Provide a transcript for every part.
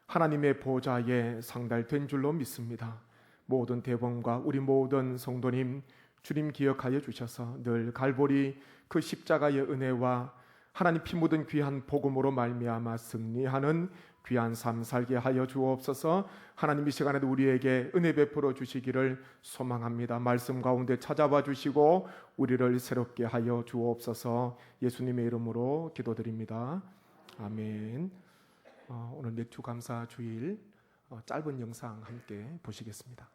하나님의 보좌에 상달된 줄로 믿습니다. 모든 대범과 우리 모든 성도님, 주님 기억하여 주셔서 늘 갈보리 그 십자가의 은혜와 하나님 피 묻은 귀한 복음으로 말미암아 승리하는 귀한 삶 살게 하여 주옵소서. 하나님 이 시간에도 우리에게 은혜 베풀어 주시기를 소망합니다. 말씀 가운데 찾아봐 주시고 우리를 새롭게 하여 주옵소서. 예수님의 이름으로 기도드립니다. 아멘. 오늘 맥주 감사 주일 짧은 영상 함께 보시겠습니다.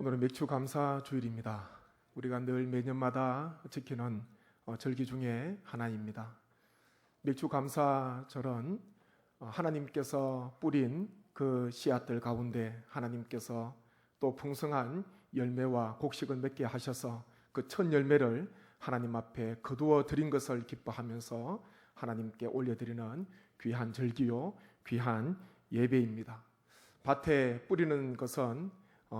오늘은 맥주 감사 주일입니다. 우리가 늘 매년마다 지키는 절기 중에 하나입니다. 맥주 감사절은 하나님께서 뿌린 그 씨앗들 가운데 하나님께서 또 풍성한 열매와 곡식을 맺게 하셔서 그 첫 열매를 하나님 앞에 거두어 드린 것을 기뻐하면서 하나님께 올려드리는 귀한 절기요, 귀한 예배입니다. 밭에 뿌리는 것은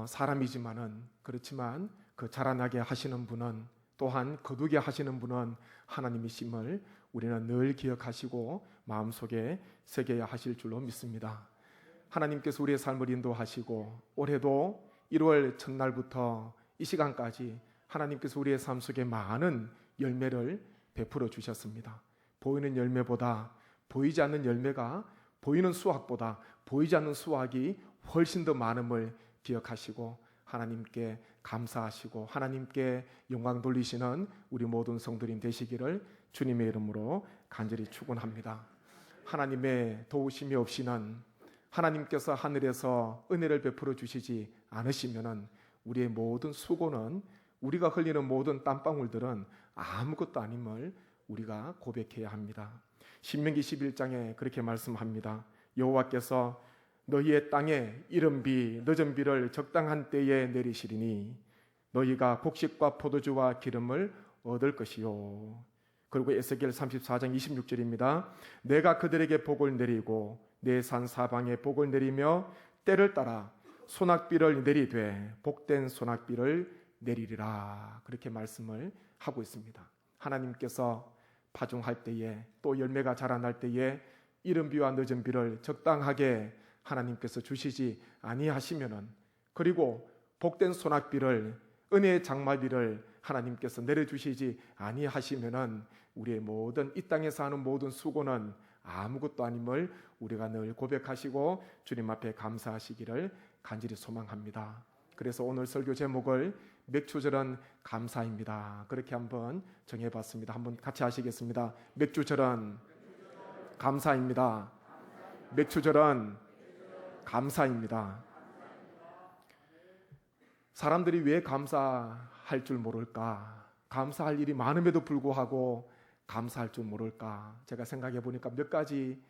사람이지만은 그렇지만 그 자라나게 하시는 분은 또한 거두게 하시는 분은 하나님이심을 우리는 늘 기억하시고 마음속에 새겨야 하실 줄로 믿습니다. 하나님께서 우리의 삶을 인도하시고 올해도 1월 첫날부터 이 시간까지 하나님께서 우리의 삶 속에 많은 열매를 베풀어 주셨습니다. 보이는 열매보다 보이지 않는 열매가 보이는 수확보다 보이지 않는 수확이 훨씬 더 많음을 기억하시고 하나님께 감사하시고 하나님께 영광 돌리시는 우리 모든 성도님 되시기를 주님의 이름으로 간절히 축원합니다. 하나님의 도우심이 없이는 하나님께서 하늘에서 은혜를 베풀어 주시지 않으시면은 우리의 모든 수고는 우리가 흘리는 모든 땀방울들은 아무것도 아님을 우리가 고백해야 합니다. 신명기 11장에 그렇게 말씀합니다. 여호와께서 너희의 땅에 이른 비 늦은 비를 적당한 때에 내리시리니 너희가 곡식과 포도주와 기름을 얻을 것이요. 그리고 에스겔 34장 26절입니다. 내가 그들에게 복을 내리고 내 산 사방에 복을 내리며 때를 따라 소낙비를 내리되 복된 소낙비를 내리리라. 그렇게 말씀을 하고 있습니다. 하나님께서 파종할 때에 또 열매가 자라날 때에 이른 비와 늦은 비를 적당하게 하나님께서 주시지 아니하시면은 그리고 복된 소낙비를 은혜의 장마비를 하나님께서 내려주시지 아니하시면은 우리의 모든 이 땅에서 하는 모든 수고는 아무것도 아님을 우리가 늘 고백하시고 주님 앞에 감사하시기를 간절히 소망합니다. 그래서 오늘 설교 제목을 맥주절은 감사입니다. 그렇게 한번 정해봤습니다. 한번 같이 하시겠습니다. 맥주절은 감사입니다. 맥주절은 감사입니다. 사람들이 왜 감사할 줄 모를까? 감사할 일이 많음에도 불구하고 감사할 줄 모를까? 제가 생각해 보니까 몇 가지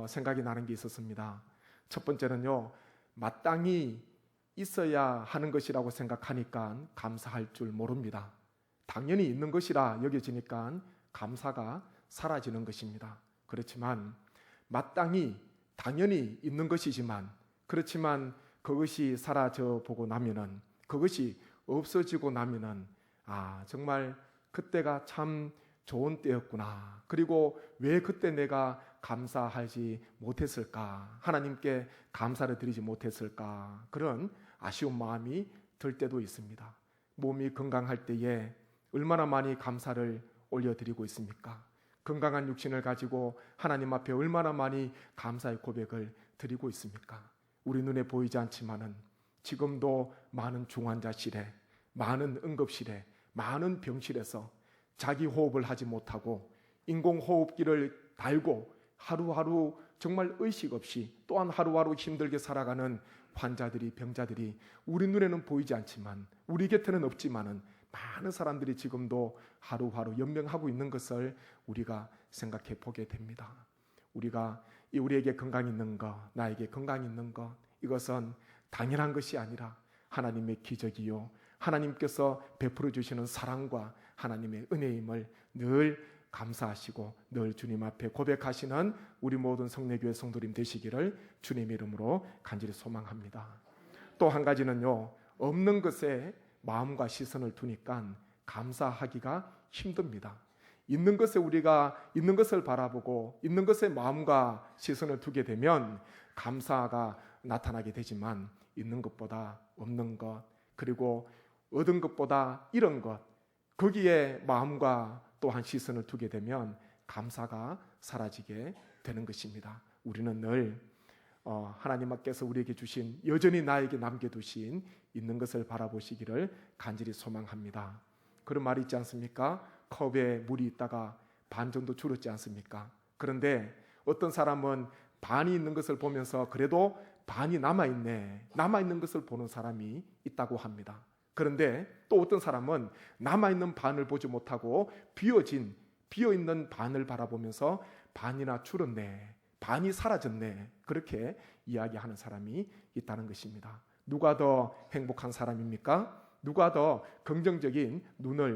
생각이 나는 게 있었습니다. 첫 번째는요, 마땅히 있어야 하는 것이라고 생각하니까 감사할 줄 모릅니다. 당연히 있는 것이라 여겨지니까 감사가 사라지는 것입니다. 그렇지만 마땅히 당연히 있는 것이지만 그렇지만 그것이 사라져 보고 나면은 그것이 없어지고 나면은 정말 그때가 참 좋은 때였구나. 그리고 왜 그때 내가 감사하지 못했을까? 하나님께 감사를 드리지 못했을까? 그런 아쉬운 마음이 들 때도 있습니다. 몸이 건강할 때에 얼마나 많이 감사를 올려드리고 있습니까? 건강한 육신을 가지고 하나님 앞에 얼마나 많이 감사의 고백을 드리고 있습니까? 우리 눈에 보이지 않지만은 지금도 많은 중환자실에, 많은 응급실에, 많은 병실에서 자기 호흡을 하지 못하고 인공호흡기를 달고 하루하루 정말 의식 없이 또한 하루하루 힘들게 살아가는 환자들이, 병자들이 우리 눈에는 보이지 않지만 우리 곁에는 없지만은 많은 사람들이 지금도 하루하루 연명하고 있는 것을 우리가 생각해 보게 됩니다. 우리에게 건강 있는 것, 나에게 건강 있는 것, 이것은 당연한 것이 아니라 하나님의 기적이요, 하나님께서 베풀어 주시는 사랑과 하나님의 은혜임을 늘 감사하시고 늘 주님 앞에 고백하시는 우리 모든 성례교회 성도님 되시기를 주님의 이름으로 간절히 소망합니다. 또 한 가지는요, 없는 것에 마음과 시선을 두니까 감사하기가 힘듭니다. 있는 것에 우리가 있는 것을 바라보고 있는 것에 마음과 시선을 두게 되면 감사가 나타나게 되지만 있는 것보다 없는 것, 그리고 얻은 것보다 잃은 것, 거기에 마음과 또한 시선을 두게 되면 감사가 사라지게 되는 것입니다. 우리는 늘 하나님께서 우리에게 주신, 여전히 나에게 남겨두신 있는 것을 바라보시기를 간절히 소망합니다. 그런 말이 있지 않습니까? 컵에 물이 있다가 반 정도 줄었지 않습니까? 그런데 어떤 사람은 반이 있는 것을 보면서 그래도 반이 남아있는 것을 보는 사람이 있다고 합니다. 그런데 또 어떤 사람은 남아있는 반을 보지 못하고 비어있는 반을 바라보면서 반이나 줄었네, 반이 사라졌네, 그렇게 이야기하는 사람이 있다는 것입니다. 누가 더 행복한 사람입니까? 누가 더 긍정적인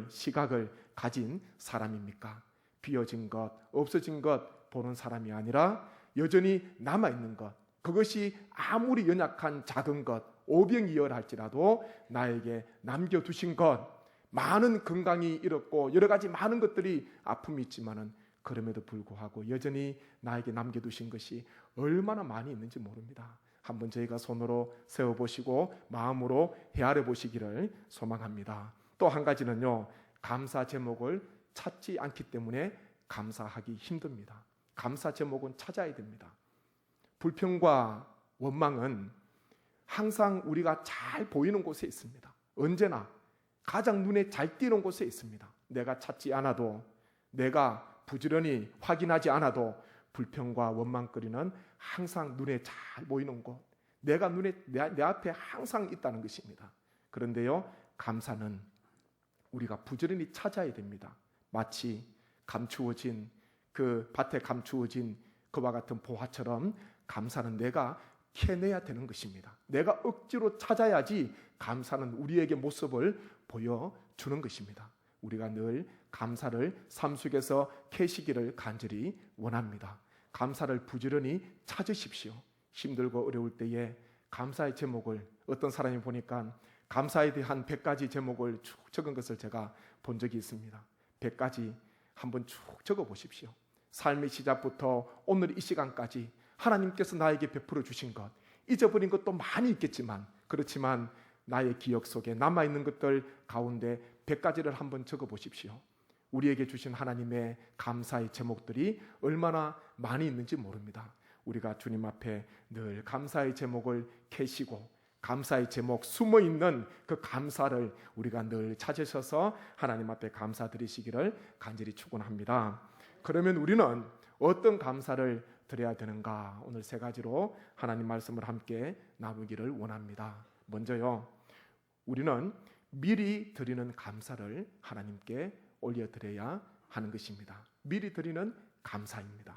시각을 가진 사람입니까? 비어진 것, 없어진 것 보는 사람이 아니라 여전히 남아있는 것, 그것이 아무리 연약한 작은 것, 오병이어할지라도 나에게 남겨두신 것, 많은 건강이 잃었고 여러 가지 많은 것들이 아픔이 있지만은 그럼에도 불구하고 여전히 나에게 남겨두신 것이 얼마나 많이 있는지 모릅니다. 한번 저희가 손으로 세워보시고 마음으로 헤아려 보시기를 소망합니다. 또 한 가지는요, 감사 제목을 찾지 않기 때문에 감사하기 힘듭니다. 감사 제목은 찾아야 됩니다. 불평과 원망은 항상 우리가 잘 보이는 곳에 있습니다. 언제나 가장 눈에 잘 띄는 곳에 있습니다. 내가 찾지 않아도, 내가 부지런히 확인하지 않아도 불평과 원망거리는 항상 눈에 잘 보이는 곳, 내 앞에 항상 있다는 것입니다. 그런데요, 감사는 우리가 부지런히 찾아야 됩니다. 마치 감추어진 밭에 감추어진 그와 같은 보화처럼 감사는 내가 캐내야 되는 것입니다. 내가 억지로 찾아야지 감사는 우리에게 모습을 보여주는 것입니다. 우리가 늘 감사를 삶 속에서 캐시기를 간절히 원합니다. 감사를 부지런히 찾으십시오. 힘들고 어려울 때에 감사의 제목을, 어떤 사람이 보니까 감사에 대한 100가지 제목을 쭉 적은 것을 제가 본 적이 있습니다. 100가지 한번 쭉 적어 보십시오. 삶의 시작부터 오늘 이 시간까지 하나님께서 나에게 베풀어 주신 것, 잊어버린 것도 많이 있겠지만, 그렇지만 나의 기억 속에 남아있는 것들 가운데 100가지를 한번 적어 보십시오. 우리에게 주신 하나님의 감사의 제목들이 얼마나 많이 있는지 모릅니다. 우리가 주님 앞에 늘 감사의 제목을 캐시고 감사의 제목, 숨어있는 그 감사를 우리가 늘 찾으셔서 하나님 앞에 감사드리시기를 간절히 축원합니다. 그러면 우리는 어떤 감사를 드려야 되는가? 오늘 3가지로 하나님 말씀을 함께 나누기를 원합니다. 먼저요, 우리는 미리 드리는 감사를 하나님께 올려드려야 하는 것입니다. 미리 드리는 감사입니다.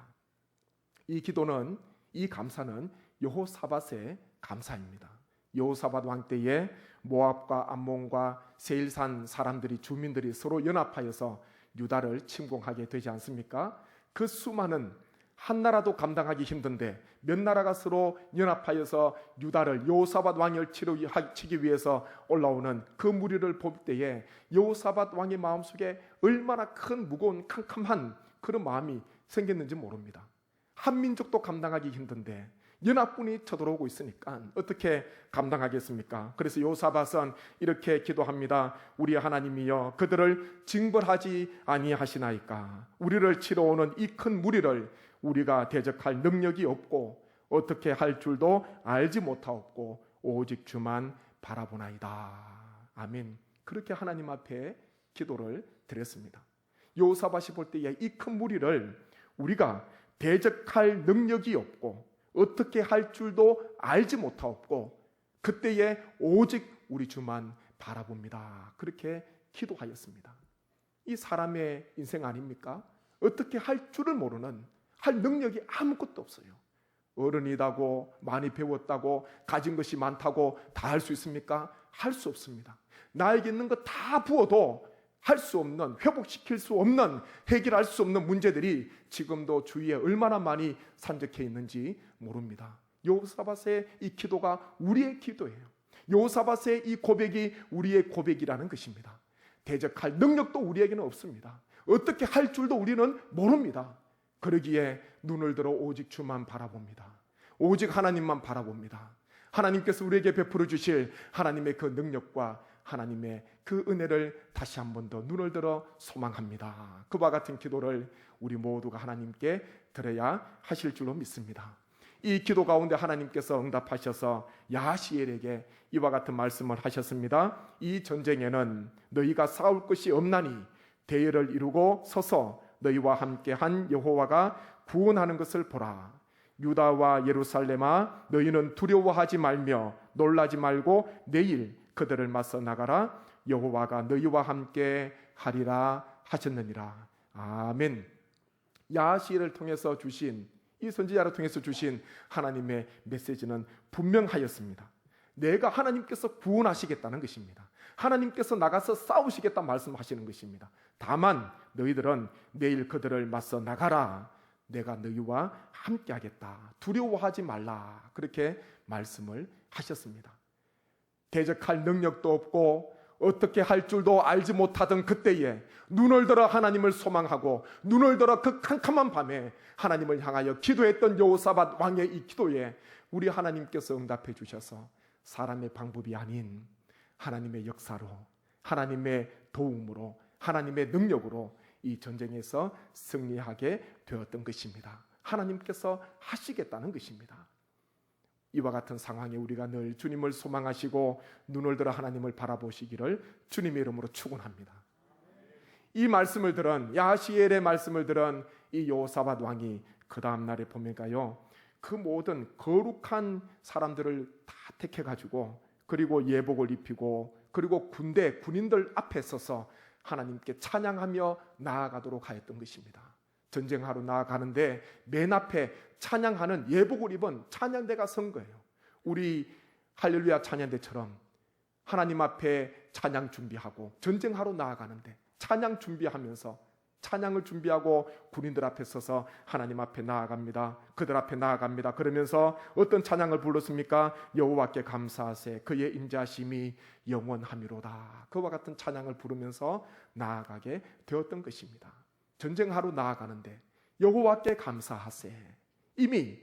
이 기도는, 이 감사는 여호사밧의 감사입니다. 여호사밧 왕 때에 모압과 암몬과 세일산 사람들이, 주민들이 서로 연합하여서 유다를 침공하게 되지 않습니까? 그 수많은, 한 나라도 감당하기 힘든데 몇 나라가 서로 연합하여서 유다를, 여호사밧 왕을 치기 위해서 올라오는 그 무리를 볼 때에 여호사밧 왕의 마음속에 얼마나 큰 무거운 캄캄한 그런 마음이 생겼는지 모릅니다. 한 민족도 감당하기 힘든데 연합군이 쳐들어오고 있으니까 어떻게 감당하겠습니까? 그래서 여호사밧은 이렇게 기도합니다. 우리 하나님이여, 그들을 징벌하지 아니하시나이까? 우리를 치러 오는 이 큰 무리를 우리가 대적할 능력이 없고 어떻게 할 줄도 알지 못하옵고 오직 주만 바라보나이다. 아멘. 그렇게 하나님 앞에 기도를 드렸습니다. 여호사밧이 볼 때에 이 큰 무리를 우리가 대적할 능력이 없고 어떻게 할 줄도 알지 못하옵고 그때에 오직 우리 주만 바라봅니다. 그렇게 기도하였습니다. 이 사람의 인생 아닙니까? 어떻게 할 줄을 모르는, 할 능력이 아무것도 없어요. 어른이다고, 많이 배웠다고, 가진 것이 많다고 다 할 수 있습니까? 할 수 없습니다. 나에게 있는 것 다 부어도 할 수 없는, 회복시킬 수 없는, 해결할 수 없는 문제들이 지금도 주위에 얼마나 많이 산적해 있는지 모릅니다. 여호사밧의 이 기도가 우리의 기도예요. 여호사밧의 이 고백이 우리의 고백이라는 것입니다. 대적할 능력도 우리에게는 없습니다. 어떻게 할 줄도 우리는 모릅니다. 그러기에 눈을 들어 오직 주만 바라봅니다. 오직 하나님만 바라봅니다. 하나님께서 우리에게 베풀어 주실 하나님의 그 능력과 하나님의 그 은혜를 다시 한 번 더 눈을 들어 소망합니다. 그와 같은 기도를 우리 모두가 하나님께 드려야 하실 줄로 믿습니다. 이 기도 가운데 하나님께서 응답하셔서 야하시엘에게 이와 같은 말씀을 하셨습니다. 이 전쟁에는 너희가 싸울 것이 없나니 대열을 이루고 서서 너희와 함께한 여호와가 구원하는 것을 보라. 유다와 예루살렘아, 너희는 두려워하지 말며 놀라지 말고 내일 그들을 맞서 나가라. 여호와가 너희와 함께 하리라 하셨느니라. 아멘. 야하시엘을 통해서 주신, 이 선지자를 통해서 주신 하나님의 메시지는 분명하였습니다. 내가 하나님께서 구원하시겠다는 것입니다. 하나님께서 나가서 싸우시겠다 말씀하시는 것입니다. 다만 너희들은 내일 그들을 맞서 나가라. 내가 너희와 함께 하겠다. 두려워하지 말라. 그렇게 말씀을 하셨습니다. 대적할 능력도 없고 어떻게 할 줄도 알지 못하던 그때에 눈을 들어 하나님을 소망하고 눈을 들어 그 캄캄한 밤에 하나님을 향하여 기도했던 여호사밧 왕의 이 기도에 우리 하나님께서 응답해 주셔서 사람의 방법이 아닌 하나님의 역사로, 하나님의 도움으로, 하나님의 능력으로 이 전쟁에서 승리하게 되었던 것입니다. 하나님께서 하시겠다는 것입니다. 이와 같은 상황에 우리가 늘 주님을 소망하시고 눈을 들어 하나님을 바라보시기를 주님의 이름으로 축원합니다. 이 말씀을 들은, 야하시엘의 말씀을 들은 이 여호사밧 왕이 그 다음 날에 보면가요, 그 모든 거룩한 사람들을 다 택해가지고, 그리고 예복을 입히고, 그리고 군인들 앞에 서서 하나님께 찬양하며 나아가도록 하였던 것입니다. 전쟁하러 나아가는데 맨 앞에 찬양하는, 예복을 입은 찬양대가 선 거예요. 우리 할렐루야 찬양대처럼 하나님 앞에 찬양 준비하고 전쟁하러 나아가는데 찬양 준비하면서, 찬양을 준비하고 군인들 앞에 서서 하나님 앞에 나아갑니다. 그들 앞에 나아갑니다. 그러면서 어떤 찬양을 불렀습니까? 여호와께 감사하세, 그의 인자심이 영원하미로다. 그와 같은 찬양을 부르면서 나아가게 되었던 것입니다. 전쟁하러 나아가는데 여호와께 감사하세, 이미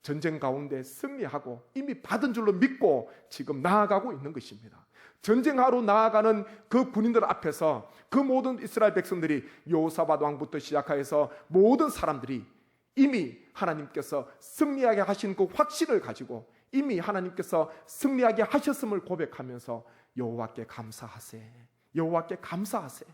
전쟁 가운데 승리하고 이미 받은 줄로 믿고 지금 나아가고 있는 것입니다. 전쟁하러 나아가는 그 군인들 앞에서 그 모든 이스라엘 백성들이, 여호사밧 왕부터 시작해서 모든 사람들이 이미 하나님께서 승리하게 하신 그 확신을 가지고 이미 하나님께서 승리하게 하셨음을 고백하면서 여호와께 감사하세, 여호와께 감사하세,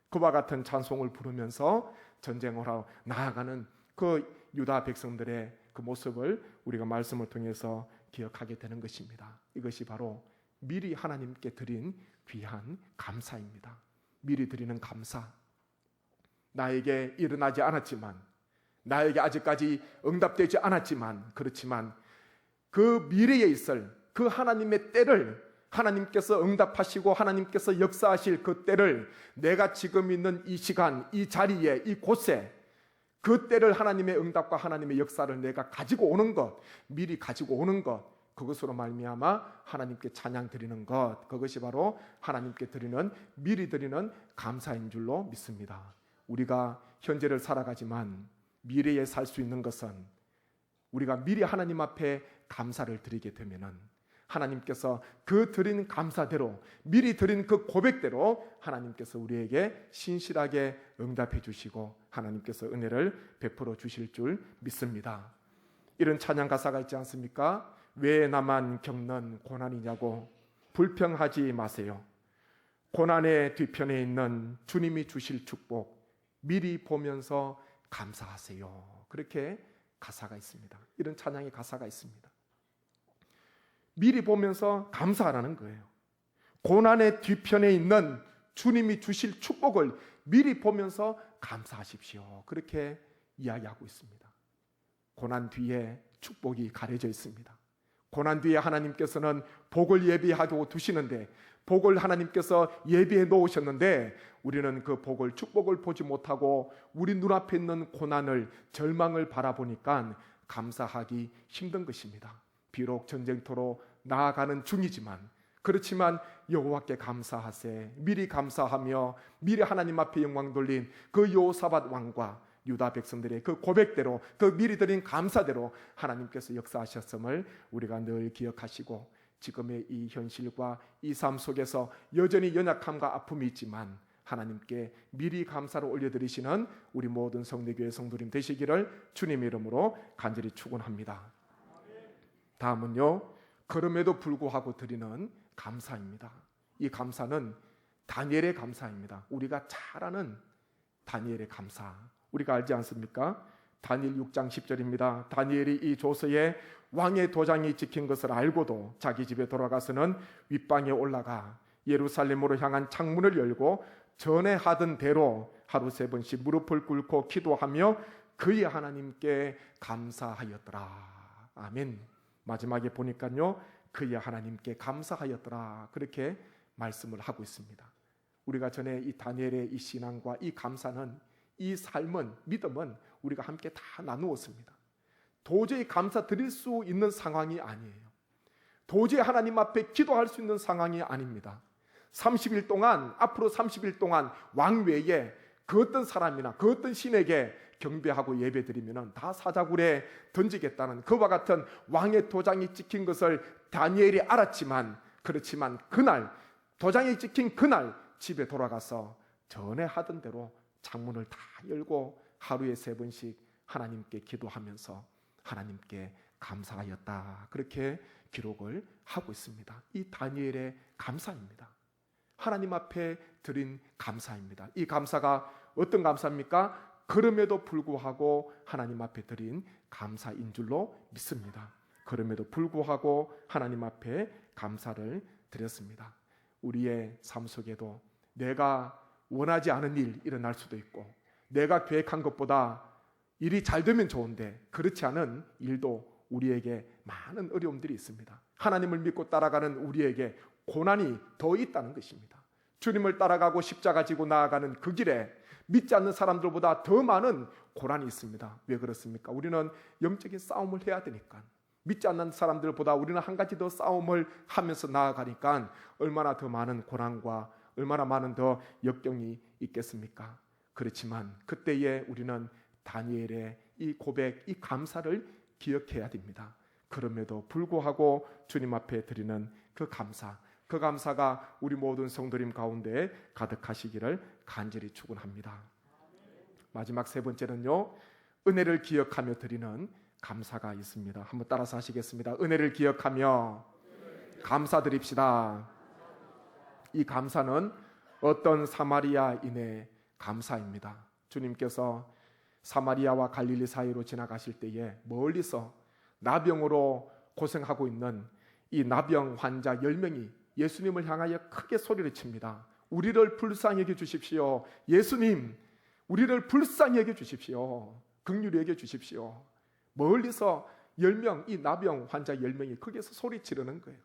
그와 같은 찬송을 부르면서 전쟁하러 나아가는 그 유다 백성들의 그 모습을 우리가 말씀을 통해서 기억하게 되는 것입니다. 이것이 바로 미리 하나님께 드린 귀한 감사입니다. 미리 드리는 감사. 나에게 일어나지 않았지만, 나에게 아직까지 응답되지 않았지만, 그렇지만 그 미래에 있을 그 하나님의 때를, 하나님께서 응답하시고 하나님께서 역사하실 그 때를 내가 지금 있는 이 시간, 이 자리에, 이 곳에 그 때를, 하나님의 응답과 하나님의 역사를 내가 가지고 오는 것, 미리 가지고 오는 것, 그것으로 말미암아 하나님께 찬양 드리는 것, 그것이 바로 하나님께 드리는, 미리 드리는 감사인 줄로 믿습니다. 우리가 현재를 살아가지만 미래에 살 수 있는 것은 우리가 미리 하나님 앞에 감사를 드리게 되면은 하나님께서 그 드린 감사대로, 미리 드린 그 고백대로 하나님께서 우리에게 신실하게 응답해 주시고 하나님께서 은혜를 베풀어 주실 줄 믿습니다. 이런 찬양 가사가 있지 않습니까? 왜 나만 겪는 고난이냐고 불평하지 마세요. 고난의 뒤편에 있는 주님이 주실 축복 미리 보면서 감사하세요. 그렇게 가사가 있습니다. 이런 찬양의 가사가 있습니다. 미리 보면서 감사하라는 거예요. 고난의 뒤편에 있는 주님이 주실 축복을 미리 보면서 감사하십시오. 그렇게 이야기하고 있습니다. 고난 뒤에 축복이 가려져 있습니다. 고난 뒤에 하나님께서는 복을 예비하고 두시는데, 복을 하나님께서 예비해 놓으셨는데 우리는 그 복을, 축복을 보지 못하고 우리 눈앞에 있는 고난을, 절망을 바라보니까 감사하기 힘든 것입니다. 비록 전쟁터로 나아가는 중이지만, 그렇지만 여호와께 감사하세, 미리 감사하며 미리 하나님 앞에 영광 돌린 그 여호사밧 왕과 유다 백성들의 그 고백대로, 그 미리 드린 감사대로 하나님께서 역사하셨음을 우리가 늘 기억하시고, 지금의 이 현실과 이 삶 속에서 여전히 연약함과 아픔이 있지만 하나님께 미리 감사를 올려드리시는 우리 모든 성내교회 성도님 되시기를 주님의 이름으로 간절히 축원합니다. 다음은요, 그럼에도 불구하고 드리는 감사입니다. 이 감사는 다니엘의 감사입니다. 우리가 잘 아는 다니엘의 감사, 우리가 알지 않습니까? 다니엘 6장 10절입니다. 다니엘이 이 조서에 왕의 도장이 찍힌 것을 알고도 자기 집에 돌아가서는 윗방에 올라가 예루살렘으로 향한 창문을 열고 전에 하던 대로 하루 3번씩 무릎을 꿇고 기도하며 그의 하나님께 감사하였더라. 아멘. 마지막에 보니까요, 그의 하나님께 감사하였더라. 그렇게 말씀을 하고 있습니다. 우리가 전에 이 다니엘의 이 신앙과 이 감사는, 이 삶은, 믿음은 우리가 함께 다 나누었습니다. 도저히 감사 드릴 수 있는 상황이 아니에요. 도저히 하나님 앞에 기도할 수 있는 상황이 아닙니다. 30일 동안, 앞으로 30일 동안 왕 외에 그 어떤 사람이나 그 어떤 신에게 경배하고 예배드리면 다 사자굴에 던지겠다는 그와 같은 왕의 도장이 찍힌 것을 다니엘이 알았지만, 그렇지만 그날, 도장이 찍힌 그날 집에 돌아가서 전에 하던 대로 창문을 다 열고 하루에 3번씩 하나님께 기도하면서 하나님께 감사하였다. 그렇게 기록을 하고 있습니다. 이 다니엘의 감사입니다. 하나님 앞에 드린 감사입니다. 이 감사가 어떤 감사입니까? 그럼에도 불구하고 하나님 앞에 드린 감사인 줄로 믿습니다. 그럼에도 불구하고 하나님 앞에 감사를 드렸습니다. 우리의 삶 속에도 내가 원하지 않은 일 일어날 수도 있고, 내가 계획한 것보다 일이 잘 되면 좋은데 그렇지 않은 일도 우리에게 많은 어려움들이 있습니다. 하나님을 믿고 따라가는 우리에게 고난이 더 있다는 것입니다. 주님을 따라가고 십자가 지고 나아가는 그 길에 믿지 않는 사람들보다 더 많은 고난이 있습니다. 왜 그렇습니까? 우리는 영적인 싸움을 해야 되니까. 믿지 않는 사람들보다 우리는 한 가지 더 싸움을 하면서 나아가니까 얼마나 더 많은 고난과 얼마나 많은 더 역경이 있겠습니까? 그렇지만 그때에 우리는 다니엘의 이 고백, 이 감사를 기억해야 됩니다. 그럼에도 불구하고 주님 앞에 드리는 그 감사, 그 감사가 우리 모든 성도님 가운데 가득하시기를 간절히 축원합니다. 마지막 3번째는요, 은혜를 기억하며 드리는 감사가 있습니다. 한번 따라서 하시겠습니다. 은혜를 기억하며 감사드립시다. 이 감사는 어떤 사마리아인의 감사입니다. 주님께서 사마리아와 갈릴리 사이로 지나가실 때에 멀리서 나병으로 고생하고 있는 이 나병 환자 10명이 예수님을 향하여 크게 소리를 칩니다. 우리를 불쌍히 여겨 주십시오. 예수님, 우리를 불쌍히 여겨 주십시오. 긍휼히 여겨 주십시오. 멀리서 10명, 이 나병 환자 10명이 거기에서 소리 지르는 거예요.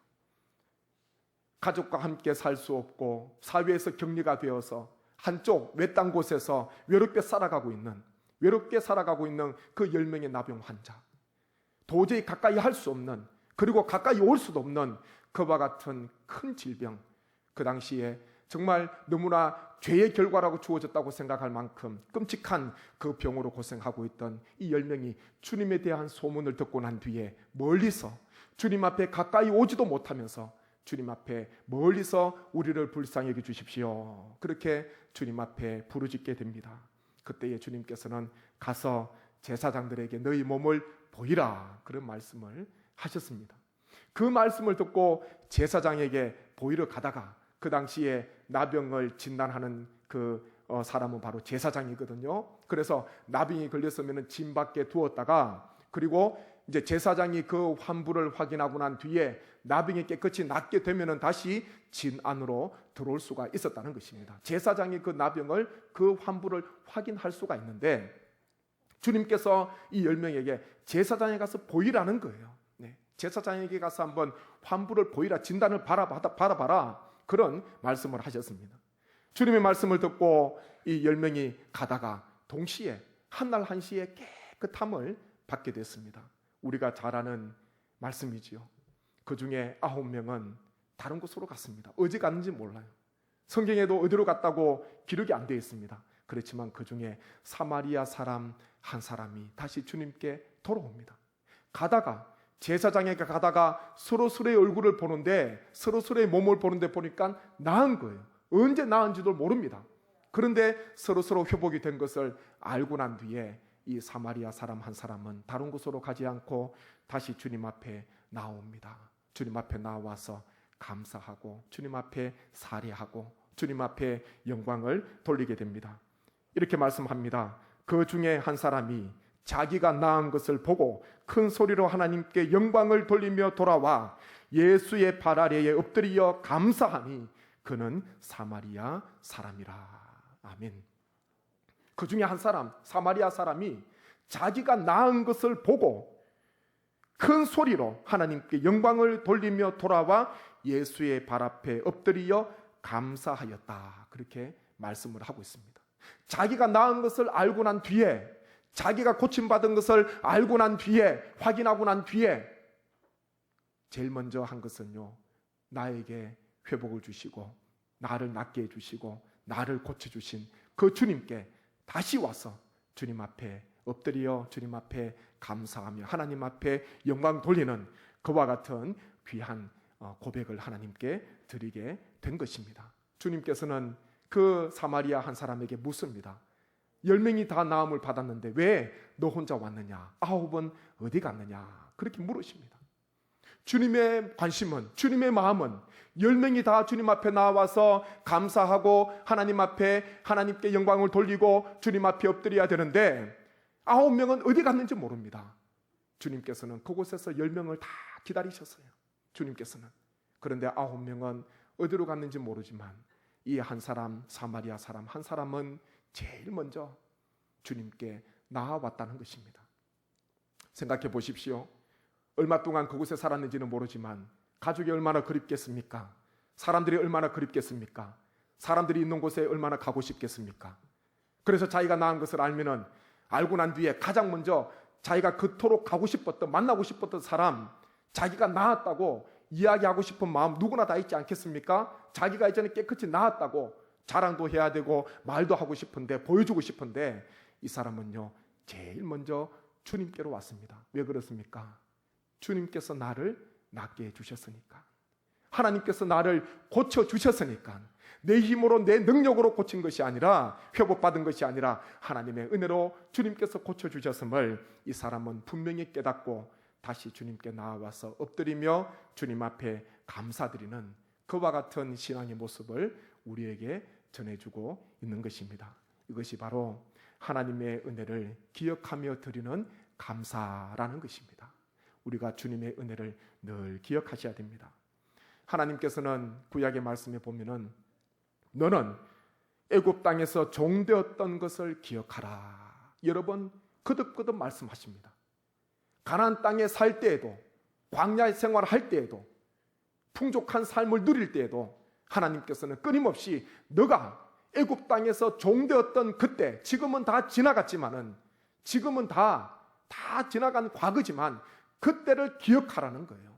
가족과 함께 살 수 없고 사회에서 격리가 되어서 한쪽 외딴 곳에서 외롭게 살아가고 있는 그 10명의 나병 환자, 도저히 가까이 할 수 없는, 그리고 가까이 올 수도 없는 그와 같은 큰 질병, 그 당시에 정말 너무나 죄의 결과라고 주어졌다고 생각할 만큼 끔찍한 그 병으로 고생하고 있던 이 10명이 주님에 대한 소문을 듣고 난 뒤에 멀리서 주님 앞에 가까이 오지도 못하면서 주님 앞에 멀리서 우리를 불쌍히 여겨 주십시오. 그렇게 주님 앞에 부르짖게 됩니다. 그때에 주님께서는 가서 제사장들에게 너희 몸을 보이라, 그런 말씀을 하셨습니다. 그 말씀을 듣고 제사장에게 보이러 가다가, 그 당시에 나병을 진단하는 그 사람은 바로 제사장이거든요. 그래서 나병이 걸렸으면 진 밖에 두었다가, 그리고 이제 제사장이 그 환부를 확인하고 난 뒤에 나병이 깨끗이 낫게 되면은 다시 진 안으로 들어올 수가 있었다는 것입니다. 제사장이 그 나병을, 그 환부를 확인할 수가 있는데, 주님께서 이 10명에게 제사장에 가서 보이라는 거예요. 네. 제사장에게 가서 한번 환부를 보이라, 진단을 바라봐라, 그런 말씀을 하셨습니다. 주님의 말씀을 듣고 이 10명이 가다가 동시에 한날 한시에 깨끗함을 받게 됐습니다. 우리가 잘 아는 말씀이지요. 그 중에 9명은 다른 곳으로 갔습니다. 어디 갔는지 몰라요. 성경에도 어디로 갔다고 기록이 안 되어 있습니다. 그렇지만 그 중에 사마리아 사람 한 사람이 다시 주님께 돌아옵니다. 제사장에게 가다가 서로서로의 얼굴을 보는데, 서로서로의 몸을 보는데 보니까 나은 거예요. 언제 나은지도 모릅니다. 그런데 서로서로 회복이 된 것을 알고 난 뒤에 이 사마리아 사람 한 사람은 다른 곳으로 가지 않고 다시 주님 앞에 나옵니다. 주님 앞에 나와서 감사하고 주님 앞에 살해하고 주님 앞에 영광을 돌리게 됩니다. 이렇게 말씀합니다. 그 중에 한 사람이 자기가 나은 것을 보고 큰 소리로 하나님께 영광을 돌리며 돌아와 예수의 발 아래에 엎드려 감사하니 그는 사마리아 사람이라. 아멘. 그 중에 한 사람, 사마리아 사람이 자기가 나은 것을 보고 큰 소리로 하나님께 영광을 돌리며 돌아와 예수의 발 앞에 엎드려 감사하였다. 그렇게 말씀을 하고 있습니다. 자기가 나은 것을 알고 난 뒤에, 자기가 고침받은 것을 알고 난 뒤에, 확인하고 난 뒤에 제일 먼저 한 것은요, 나에게 회복을 주시고 나를 낫게 해주시고 나를 고쳐주신 그 주님께 다시 와서 주님 앞에 엎드려 주님 앞에 감사하며 하나님 앞에 영광 돌리는 그와 같은 귀한 고백을 하나님께 드리게 된 것입니다. 주님께서는 그 사마리아 한 사람에게 묻습니다. 10명이 다 나음을 받았는데 왜 너 혼자 왔느냐? 9은 어디 갔느냐? 그렇게 물으십니다. 주님의 관심은, 주님의 마음은 10명이 다 주님 앞에 나와서 감사하고 하나님 앞에 하나님께 영광을 돌리고 주님 앞에 엎드려야 되는데 9명은 어디 갔는지 모릅니다. 주님께서는 그곳에서 10명을 다 기다리셨어요. 주님께서는. 그런데 9명은 어디로 갔는지 모르지만 이 한 사람, 사마리아 사람 한 사람은 제일 먼저 주님께 나아왔다는 것입니다. 생각해 보십시오. 얼마 동안 그곳에 살았는지는 모르지만 가족이 얼마나 그립겠습니까? 사람들이 얼마나 그립겠습니까? 사람들이 있는 곳에 얼마나 가고 싶겠습니까? 그래서 자기가 낳은 것을 알고 난 뒤에 가장 먼저 자기가 그토록 가고 싶었던, 만나고 싶었던 사람, 자기가 낳았다고 이야기하고 싶은 마음 누구나 다 있지 않겠습니까? 자기가 이제는 깨끗이 낳았다고 자랑도 해야 되고 말도 하고 싶은데, 보여주고 싶은데 이 사람은요 제일 먼저 주님께로 왔습니다. 왜 그렇습니까? 주님께서 나를 낫게 해주셨으니까, 하나님께서 나를 고쳐주셨으니까, 내 힘으로 내 능력으로 고친 것이 아니라, 회복받은 것이 아니라 하나님의 은혜로 주님께서 고쳐주셨음을 이 사람은 분명히 깨닫고 다시 주님께 나와서 엎드리며 주님 앞에 감사드리는 그와 같은 신앙의 모습을 우리에게 전해주고 있는 것입니다. 이것이 바로 하나님의 은혜를 기억하며 드리는 감사라는 것입니다. 우리가 주님의 은혜를 늘 기억하셔야 됩니다. 하나님께서는 구약의 말씀에 보면은 너는 애굽 땅에서 종되었던 것을 기억하라. 여러 번 거듭거듭 말씀하십니다. 가나안 땅에 살 때에도, 광야 생활할 때에도, 풍족한 삶을 누릴 때에도 하나님께서는 끊임없이 너가 애굽 땅에서 종되었던 그때, 지금은 다 지나갔지만은, 지금은 다 지나간 과거지만 그때를 기억하라는 거예요.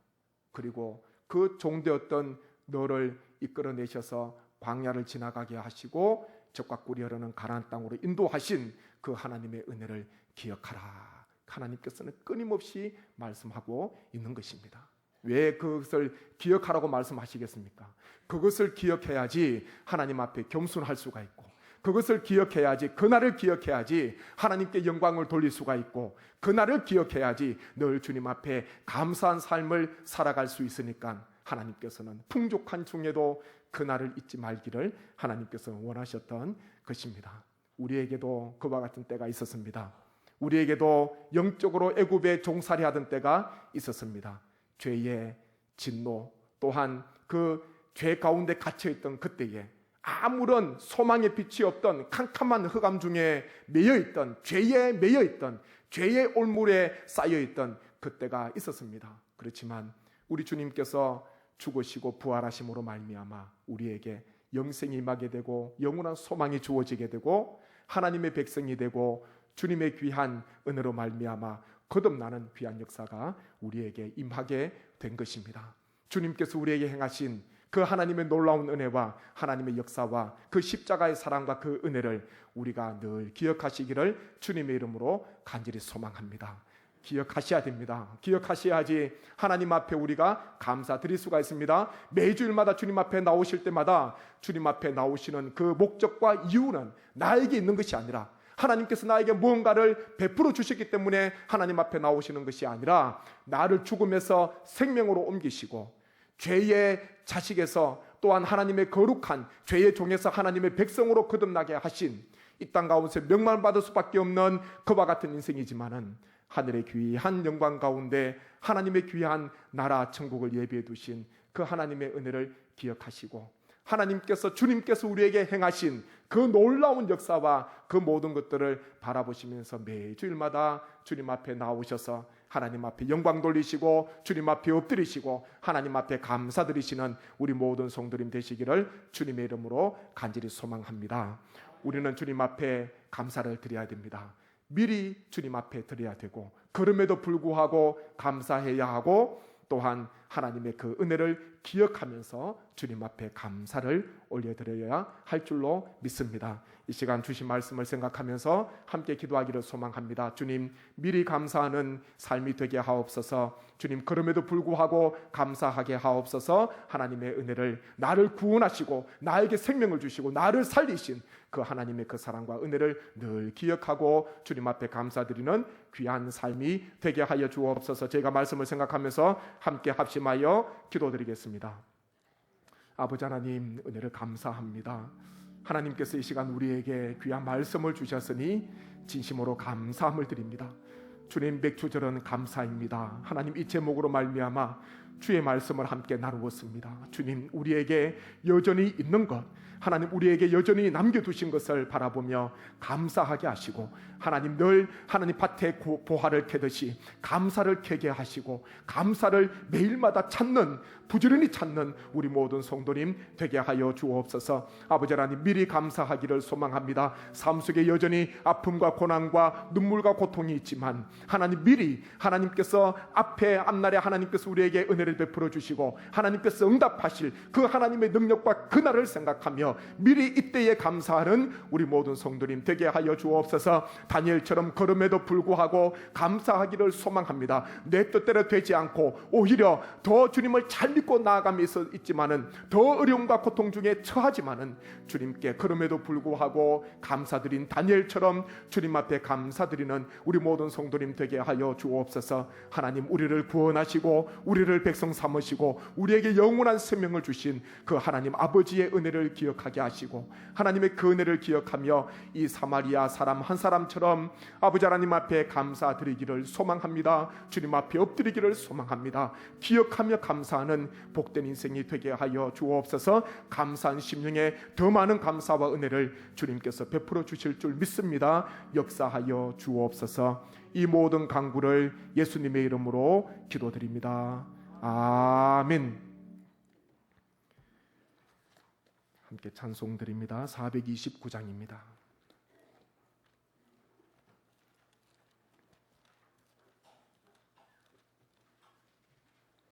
그리고 그 종되었던 너를 이끌어내셔서 광야를 지나가게 하시고 적과 꿀이 흐르는 가나안 땅으로 인도하신 그 하나님의 은혜를 기억하라. 하나님께서는 끊임없이 말씀하고 있는 것입니다. 왜 그것을 기억하라고 말씀하시겠습니까? 그것을 기억해야지 하나님 앞에 겸손할 수가 있고, 그것을 기억해야지, 그날을 기억해야지 하나님께 영광을 돌릴 수가 있고, 그날을 기억해야지 늘 주님 앞에 감사한 삶을 살아갈 수 있으니까 하나님께서는 풍족한 중에도 그날을 잊지 말기를 하나님께서 원하셨던 것입니다. 우리에게도 그와 같은 때가 있었습니다. 우리에게도 영적으로 애굽에 종살이 하던 때가 있었습니다. 죄의 진노, 또한 그 죄 가운데 갇혀있던 그때에 아무런 소망의 빛이 없던 캄캄한 흑암 중에 매여있던, 죄에 매여있던, 죄의 올물에 쌓여있던 그때가 있었습니다. 그렇지만 우리 주님께서 죽으시고 부활하심으로 말미암아 우리에게 영생이 임하게 되고 영원한 소망이 주어지게 되고 하나님의 백성이 되고 주님의 귀한 은혜로 말미암아 거듭나는 귀한 역사가 우리에게 임하게 된 것입니다. 주님께서 우리에게 행하신 그 하나님의 놀라운 은혜와 하나님의 역사와 그 십자가의 사랑과 그 은혜를 우리가 늘 기억하시기를 주님의 이름으로 간절히 소망합니다. 기억하셔야 됩니다. 기억하셔야지 하나님 앞에 우리가 감사드릴 수가 있습니다. 매주일마다 주님 앞에 나오실 때마다 주님 앞에 나오시는 그 목적과 이유는 나에게 있는 것이 아니라 하나님께서 나에게 무언가를 베풀어 주셨기 때문에 하나님 앞에 나오시는 것이 아니라 나를 죽음에서 생명으로 옮기시고 죄의 자식에서 또한 하나님의 거룩한 죄의 종에서 하나님의 백성으로 거듭나게 하신 이 땅 가운데 명망받을 수밖에 없는 그와 같은 인생이지만은 하늘의 귀한 영광 가운데 하나님의 귀한 나라 천국을 예비해 두신 그 하나님의 은혜를 기억하시고 하나님께서 주님께서 우리에게 행하신 그 놀라운 역사와 그 모든 것들을 바라보시면서 매주일마다 주님 앞에 나오셔서 하나님 앞에 영광 돌리시고 주님 앞에 엎드리시고 하나님 앞에 감사드리시는 우리 모든 성도님 되시기를 주님의 이름으로 간절히 소망합니다. 우리는 주님 앞에 감사를 드려야 됩니다. 미리 주님 앞에 드려야 되고 그럼에도 불구하고 감사해야 하고 또한 하나님의 그 은혜를 기억하면서 주님 앞에 감사를 올려드려야 할 줄로 믿습니다. 이 시간 주신 말씀을 생각하면서 함께 기도하기를 소망합니다. 주님, 미리 감사하는 삶이 되게 하옵소서. 주님, 그럼에도 불구하고 감사하게 하옵소서. 하나님의 은혜를, 나를 구원하시고 나에게 생명을 주시고 나를 살리신 그 하나님의 그 사랑과 은혜를 늘 기억하고 주님 앞에 감사드리는 귀한 삶이 되게 하여 주옵소서. 제가 말씀을 생각하면서 함께 합심하여 기도드리겠습니다. 아버지 하나님, 은혜를 감사합니다. 하나님께서 이 시간 우리에게 귀한 말씀을 주셨으니 진심으로 감사함을 드립니다. 주님, 맥주절은 감사입니다. 하나님, 이 제목으로 말미암아 주의 말씀을 함께 나누었습니다. 주님, 우리에게 여전히 있는 것, 하나님 우리에게 여전히 남겨두신 것을 바라보며 감사하게 하시고 하나님 늘 하나님 밭에 보화를 캐듯이 감사를 캐게 하시고 감사를 매일마다 찾는, 부지런히 찾는 우리 모든 성도님 되게 하여 주옵소서. 아버지 하나님, 미리 감사하기를 소망합니다. 삶 속에 여전히 아픔과 고난과 눈물과 고통이 있지만 하나님 미리 하나님께서 앞날에 하나님께서 우리에게 은혜를 베풀어 주시고 하나님께서 응답하실 그 하나님의 능력과 그날을 생각하며 미리 이때에 감사하는 우리 모든 성도님 되게 하여 주옵소서. 다니엘처럼 걸음에도 불구하고 감사하기를 소망합니다. 내 뜻대로 되지 않고 오히려 더 주님을 잘 믿고 나아감이 있지만은 더 어려움과 고통 중에 처하지만은 주님께 걸음에도 불구하고 감사드린 다니엘처럼 주님 앞에 감사드리는 우리 모든 성도님 되게 하여 주옵소서. 하나님, 우리를 구원하시고 우리를 백성 삼으시고 우리에게 영원한 생명을 주신 그 하나님 아버지의 은혜를 기억하게 하시고, 하나님의 그 은혜를 기억하며 이 사마리아 사람 한 사람처럼 아버지 하나님 앞에 감사드리기를 소망합니다. 주님 앞에 엎드리기를 소망합니다. 기억하며 감사하는 복된 인생이 되게 하여 주옵소서. 감사한 심령에 더 많은 감사와 은혜를 주님께서 베풀어 주실 줄 믿습니다. 역사하여 주옵소서. 이 모든 간구를 예수님의 이름으로 기도드립니다. 아멘. 함께 찬송 드립니다. 429장입니다.